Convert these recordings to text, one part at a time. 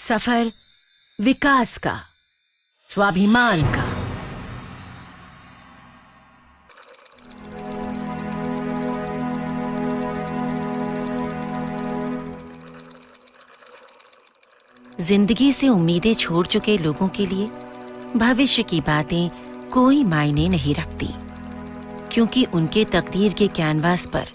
सफर विकास का, स्वाभिमान का। जिंदगी से उम्मीदें छोड़ चुके लोगों के लिए भविष्य की बातें कोई मायने नहीं रखती, क्योंकि उनके तकदीर के कैनवास पर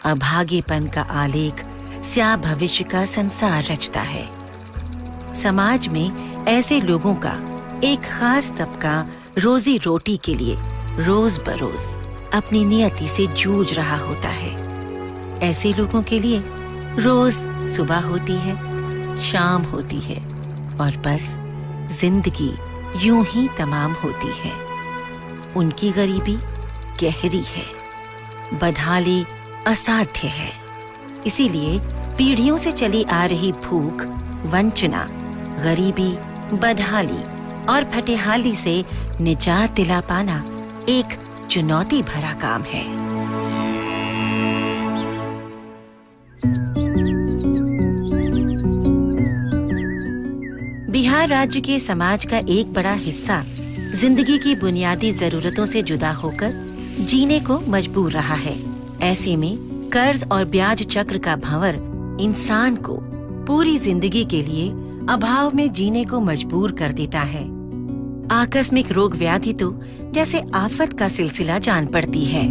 अभागेपन का आलेख स्याह भविष्य का संसार रचता है। समाज में ऐसे लोगों का एक खास तबका रोजी रोटी के लिए रोज बरोज अपनी नियति से जूझ रहा होता है। ऐसे लोगों के लिए रोज सुबह होती है, शाम होती है और बस जिंदगी यूं ही तमाम होती है। उनकी गरीबी गहरी है, बदहाली असाध्य है। इसीलिए पीढ़ियों से चली आ रही भूख, वंचना, गरीबी, बदहाली और फटेहाली से निजात दिला पाना एक चुनौती भरा काम है। बिहार राज्य के समाज का एक बड़ा हिस्सा जिंदगी की बुनियादी जरूरतों से जुदा होकर जीने को मजबूर रहा है। ऐसे में कर्ज और ब्याज चक्र का भंवर इंसान को पूरी जिंदगी के लिए अभाव में जीने को मजबूर कर देता है। आकस्मिक रोग व्याधि तो जैसे आफत का सिलसिला जान पड़ती है।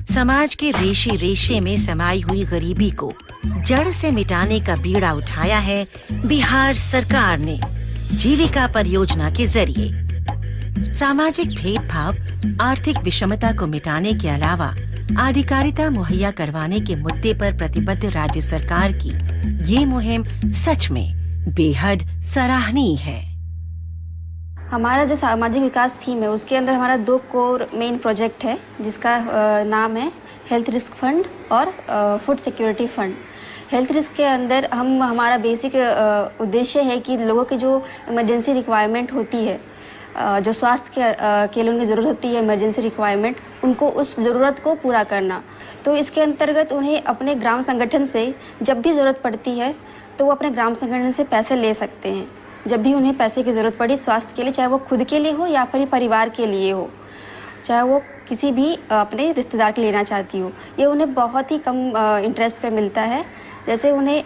समाज के रेशे रेशे में समाई हुई गरीबी को जड़ से मिटाने का बीड़ा उठाया है बिहार सरकार ने जीविका परियोजना के जरिए। सामाजिक भेदभाव, आर्थिक विषमता को मिटाने के अलावा आधिकारिता मुहैया करवाने के मुद्दे पर प्रतिबद्ध राज्य सरकार की ये मुहिम सच में बेहद सराहनीय है। हमारा जो सामाजिक विकास थीम है उसके अंदर हमारा 2 कोर मेन प्रोजेक्ट है, जिसका नाम है हेल्थ रिस्क फंड और food security fund. Health risk के अंदर हमारा बेसिक उद्देश्य है कि लोगों की जो इमरजेंसी रिक्वायरमेंट होती है, जो स्वास्थ्य के लिए उनकी ज़रूरत होती है इमरजेंसी रिक्वायरमेंट, उनको उस ज़रूरत को पूरा करना। तो इसके अंतर्गत उन्हें अपने ग्राम संगठन से जब भी ज़रूरत पड़ती है तो वो अपने ग्राम संगठन से पैसे ले सकते हैं। जब भी उन्हें पैसे की ज़रूरत पड़ी स्वास्थ्य के लिए, चाहे वो खुद के लिए हो या फिर परिवार के लिए हो, चाहे वो किसी भी अपने रिश्तेदार के लेना चाहती हो, ये उन्हें बहुत ही कम इंटरेस्ट पे मिलता है। जैसे उन्हें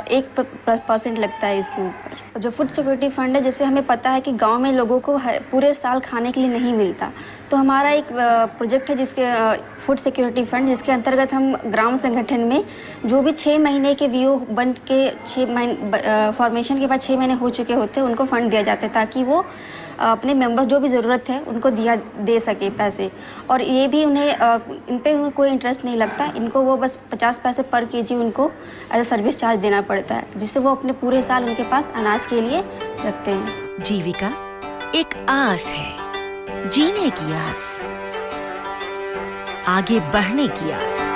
1% लगता है इसके ऊपर। जो फूड सिक्योरिटी फंड है, जैसे हमें पता है कि गांव में लोगों को पूरे साल खाने के लिए नहीं मिलता, तो हमारा एक प्रोजेक्ट है जिसके फूड सिक्योरिटी फंड, जिसके अंतर्गत हम ग्राम संगठन में जो भी 6 महीने के वीओ बन के 6 महीने फॉर्मेशन के बाद 6 महीने हो चुके होते हैं, उनको फ़ंड दिया जाता है ताकि वो अपने मेंबर्स जो भी ज़रूरत है उनको दे सके पैसे। और ये भी उन्हें इन पे उन्हें कोई इंटरेस्ट नहीं लगता, इनको वो बस 50 पैसे पर केजी उनको एज ए सर्विस चार्ज देना पड़ता है, जिससे वो अपने पूरे साल उनके पास अनाज के लिए रखते हैं। जीविका एक आस है, जीने की आस, आगे बढ़ने की आस।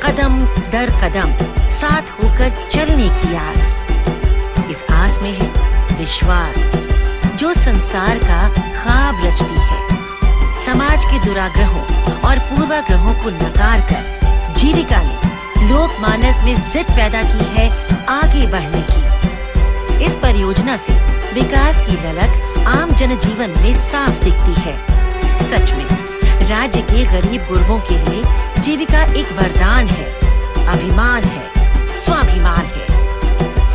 कदम दर कदम साथ होकर चलने की आस। इस आस में है विश्वास, जो संसार का ख्वाब रचती है। समाज के दुराग्रहों और पूर्वाग्रहों को नकार कर जीविका ने लोकमानस में जिद पैदा की है आगे बढ़ने की। इस परियोजना से विकास की ललक आम जनजीवन में साफ दिखती है। सच में राज्य के गरीब गुरबों के लिए जीविका एक वरदान है, अभिमान है, स्वाभिमान है।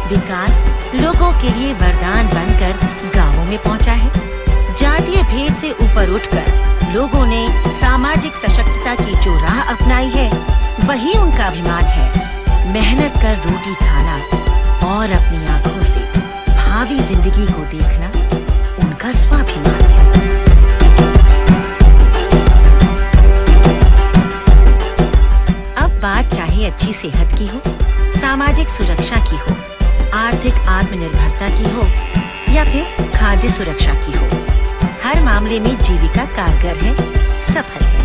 विकास लोगों के लिए वरदान बनकर गांवों में पहुंचा है। जातीय भेद से ऊपर उठकर लोगों ने सामाजिक सशक्तता की जो राह अपनाई है, वही उनका अभिमान है। मेहनत कर रोटी खाना और अपनी आंखों से भावी जिंदगी को देखना उनका स्वाभिमान है। अब बात चाहे अच्छी सेहत की हो, सामाजिक सुरक्षा की हो, आर्थिक आत्मनिर्भरता की हो या फिर खाद्य सुरक्षा की हो, हर मामले में जीविका कारगर है, सफल है।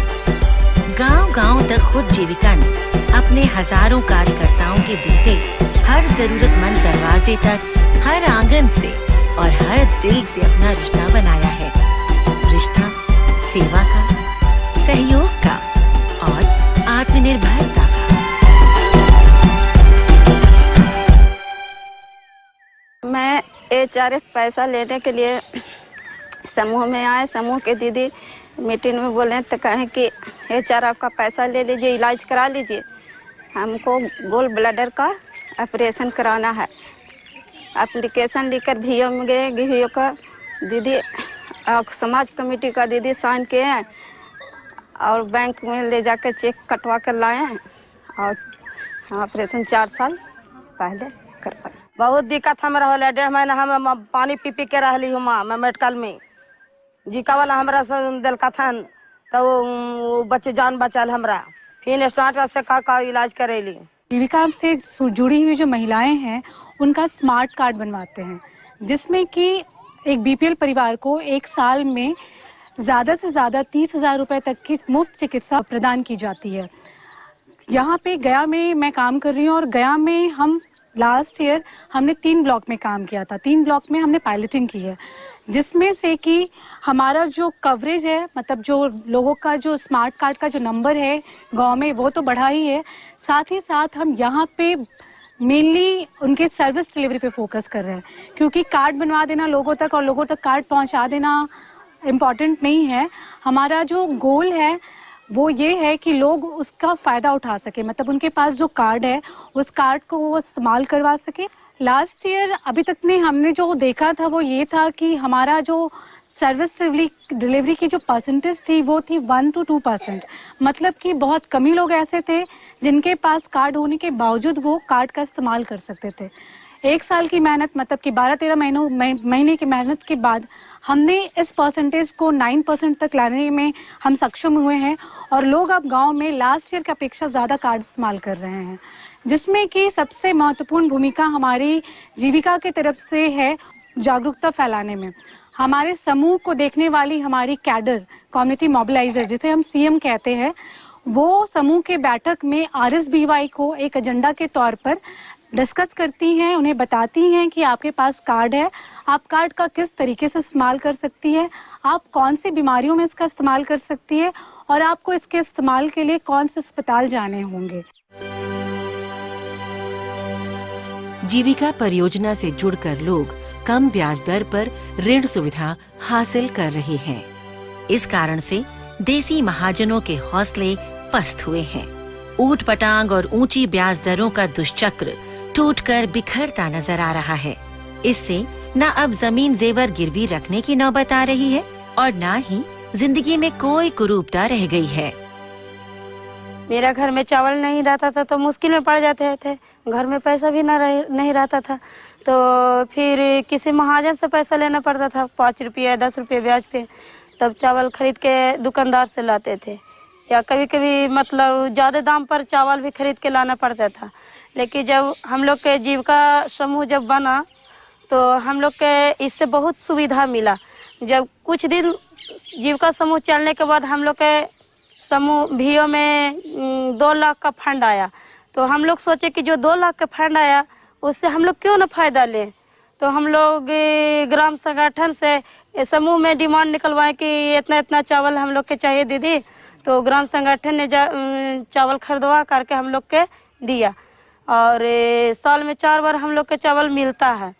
गांव-गांव तक खुद जीविका ने अपने हजारों कार्यकर्ताओं के बूते हर जरूरतमंद दरवाजे तक, हर आंगन से और हर दिल से अपना रिश्ता बनाया है। रिश्ता सेवा का, सहयोग का और आत्मनिर्भरता का। मैं HRF पैसा लेने के लिए समूह में आए। समूह के दीदी मीटिंग में बोले तो कहें कि HRF का पैसा ले लीजिए, इलाज करा लीजिए। हमको गोल ब्लैडर का ऑपरेशन कराना है। एप्लीकेशन लिखकर VO में गए। VO का दीदी समाज कमेटी का दीदी साइन किए हैं और बैंक में ले जाकर चेक कटवा कर लाए हैं और ऑपरेशन 4 साल पहले करवाए। बहुत दिक्कत हमरा होला। 1.5 महीना हम पानी पी पी के रहली हूँ माँ। मैं मेडिकल में जीका वाला हमरा से दिलका था तो वो बच्चे जान बचाल हमरा। फिर स्टार्ट से का इलाज करेली। जीविका से जुड़ी हुई जो महिलाएं हैं उनका स्मार्ट कार्ड बनवाते हैं, जिसमें कि एक BPL परिवार को एक साल में ज़्यादा से ज़्यादा 30,000 रुपये तक की मुफ्त चिकित्सा प्रदान की जाती है। यहाँ पे गया में मैं काम कर रही हूँ और गया में हम लास्ट ईयर हमने 3 ब्लॉक में काम किया था। 3 ब्लॉक में हमने पायलटिंग की है, जिसमें से कि हमारा जो कवरेज है, मतलब जो लोगों का जो स्मार्ट कार्ड का जो नंबर है गांव में, वो तो बढ़ा ही है। साथ ही साथ हम यहाँ पे मेनली उनके सर्विस डिलीवरी पे फोकस कर रहे हैं, क्योंकि कार्ड बनवा देना लोगों तक और लोगों तक कार्ड पहुँचा देना इम्पॉर्टेंट नहीं है। हमारा जो गोल है वो ये है कि लोग उसका फ़ायदा उठा सके, मतलब उनके पास जो कार्ड है उस कार्ड को वो इस्तेमाल करवा सके। लास्ट ईयर अभी तक ने हमने जो देखा था वो ये था कि हमारा जो सर्विस डिलीवरी की जो परसेंटेज थी वो थी 1 to 2%। मतलब कि बहुत कम ही लोग ऐसे थे जिनके पास कार्ड होने के बावजूद वो कार्ड का इस्तेमाल कर सकते थे। 1 साल की मेहनत, मतलब कि 12-13 महीने की मेहनत के बाद हमने इस परसेंटेज को 9% तक लाने में हम सक्षम हुए हैं और लोग अब गांव में लास्ट ईयर की अपेक्षा ज़्यादा कार्ड इस्तेमाल कर रहे हैं, जिसमें कि सबसे महत्वपूर्ण भूमिका हमारी जीविका की तरफ से है जागरूकता फैलाने में। हमारे समूह को देखने वाली हमारी कैडर, कम्युनिटी मोबिलाइजर जिसे हम CM कहते हैं, वो समूह के बैठक में RSBY को एक एजेंडा के तौर पर डिस्कस करती हैं, उन्हें बताती हैं कि आपके पास कार्ड है, आप कार्ड का किस तरीके से इस्तेमाल कर सकती है, आप कौन सी बीमारियों में इसका इस्तेमाल कर सकती है और आपको इसके इस्तेमाल के लिए कौन से अस्पताल जाने होंगे। जीविका परियोजना से जुड़कर लोग कम ब्याज दर पर ऋण सुविधा हासिल कर रहे हैं। इस कारण से देसी महाजनों के हौसले पस्त हुए हैं। ऊट पटांग और ऊंची ब्याज दरों का दुष्चक्र टूटकर बिखरता नजर आ रहा है। इससे न अब जमीन जेवर गिरवी रखने की नौबत आ रही है और न ही जिंदगी में कोई कुरूपता रह गई है। मेरा घर में चावल नहीं रहता था तो मुश्किल में पड़ जाते थे। घर में पैसा भी नहीं रहता था तो फिर किसी महाजन से पैसा लेना पड़ता था, 5 रुपये 10 रुपये ब्याज पे। तब चावल खरीद के दुकानदार से लाते थे, या कभी कभी मतलब ज़्यादा दाम पर चावल भी खरीद के लाना पड़ता था। लेकिन जब हम लोग के जीविका समूह जब बना तो हम लोग के इससे बहुत सुविधा मिला। जब कुछ दिन जीविका समूह चलने के बाद हम लोग के समूह VO में 2 लाख का फंड आया, तो हम लोग सोचे कि जो 2 लाख का फंड आया उससे हम लोग क्यों ना फ़ायदा लें। तो हम लोग ग्राम संगठन से समूह में डिमांड निकलवाए कि इतना इतना चावल हम लोग के चाहिए दीदी। तो ग्राम संगठन ने चावल खरीदवा करके हम लोग के दिया और साल में 4 बार हम लोग के चावल मिलता है।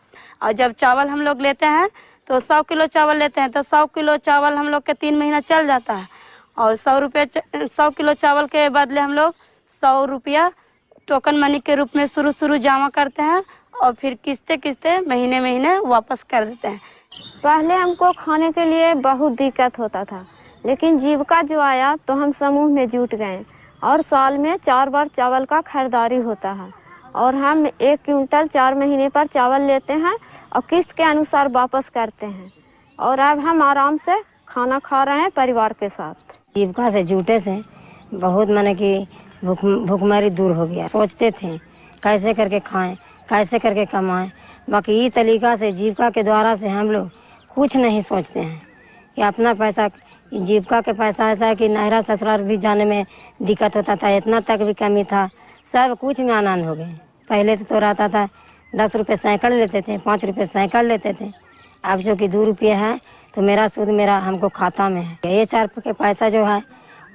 और जब चावल हम लोग लेते हैं तो 100 किलो चावल लेते हैं तो 100 किलो चावल हम लोग के 3 महीना चल जाता है। और 100 किलो चावल के बदले हम लोग 100 रुपया टोकन मनी के रूप में शुरू जमा करते हैं और फिर किस्ते महीने वापस कर देते हैं। पहले हमको खाने के लिए बहुत दिक्कत होता था, लेकिन जीविका जो आया तो हम समूह में जुट गए और साल में 4 बार चावल का खरीदारी होता है और हम 1 क्विंटल 4 महीने पर चावल लेते हैं और किस्त के अनुसार वापस करते हैं और अब हम आराम से खाना खा रहे हैं परिवार के साथ। जीविका से जुटे से बहुत माने कि भूखमरी दूर हो गया। सोचते थे कैसे करके खाएं, कैसे करके कमाएं, बाकी ये तरीका से जीविका के द्वारा से हम लोग कुछ नहीं सोचते हैं कि अपना पैसा, जीविका के पैसा ऐसा है कि नहरा ससुराल भी जाने में दिक्कत होता था, इतना तक भी कमी था, सब कुछ में आनंद हो गए। पहले तो रहता था 10 रुपये सैकड़ लेते थे, 5 रुपये सैकड़ लेते थे, अब जो कि 2 रुपये है तो मेरा सूद मेरा हमको खाता में है। ये 4 के पैसा जो है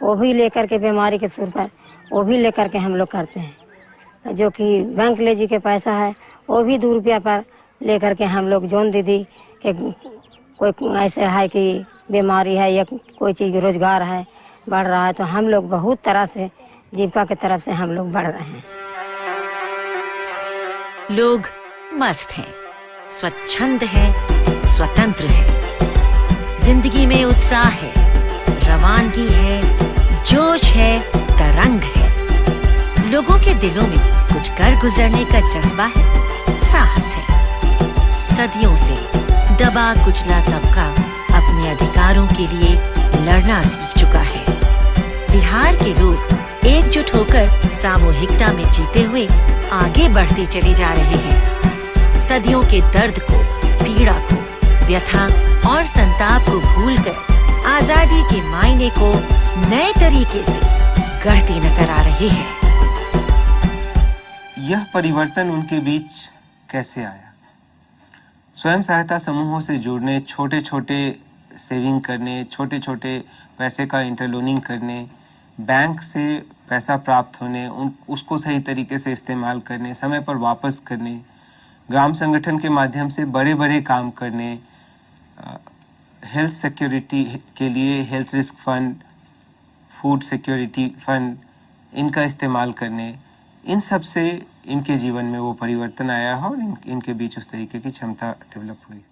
वो भी लेकर के बीमारी के सुर पर वो भी लेकर के हम लोग करते हैं। जो कि बैंक ले जी के पैसा है वो भी 2 रुपया पर लेकर के हम लोग जोन दीदी के कोई ऐसे है कि बीमारी है या कोई चीज़ रोजगार है बढ़ रहा है, तो हम लोग बहुत तरह से जीविका की तरफ से हम लोग बढ़ रहे हैं। लोग मस्त हैं, स्वच्छंद हैं, स्वतंत्र हैं। जिंदगी में उत्साह है, रवानगी है, जोश है, तरंग है। लोगों के दिलों में कुछ कर गुजरने का जज्बा है, साहस है। सदियों से दबा कुचला तबका अपने अधिकारों के लिए लड़ना सीख चुका है। बिहार के लोग एकजुट होकर सामूहिकता में जीते हुए आगे बढ़ते चले जा रहे हैं। सदियों के दर्द को, पीड़ा को, व्यथा और संताप को भूलकर आजादी के मायने को नए तरीके से गढ़ते नजर आ रहे हैं। यह परिवर्तन उनके बीच कैसे आया? स्वयं सहायता समूहों से जुड़ने, छोटे छोटे सेविंग करने, छोटे छोटे पैसे का इंटरलोनिंग करने, बैंक से पैसा प्राप्त होने, उसको सही तरीके से इस्तेमाल करने, समय पर वापस करने, ग्राम संगठन के माध्यम से बड़े बड़े काम करने, हेल्थ सिक्योरिटी के लिए health risk fund, food security fund, इनका इस्तेमाल करने, इन सब से इनके जीवन में वो परिवर्तन आया है और इनके बीच उस तरीके की क्षमता डेवलप हुई।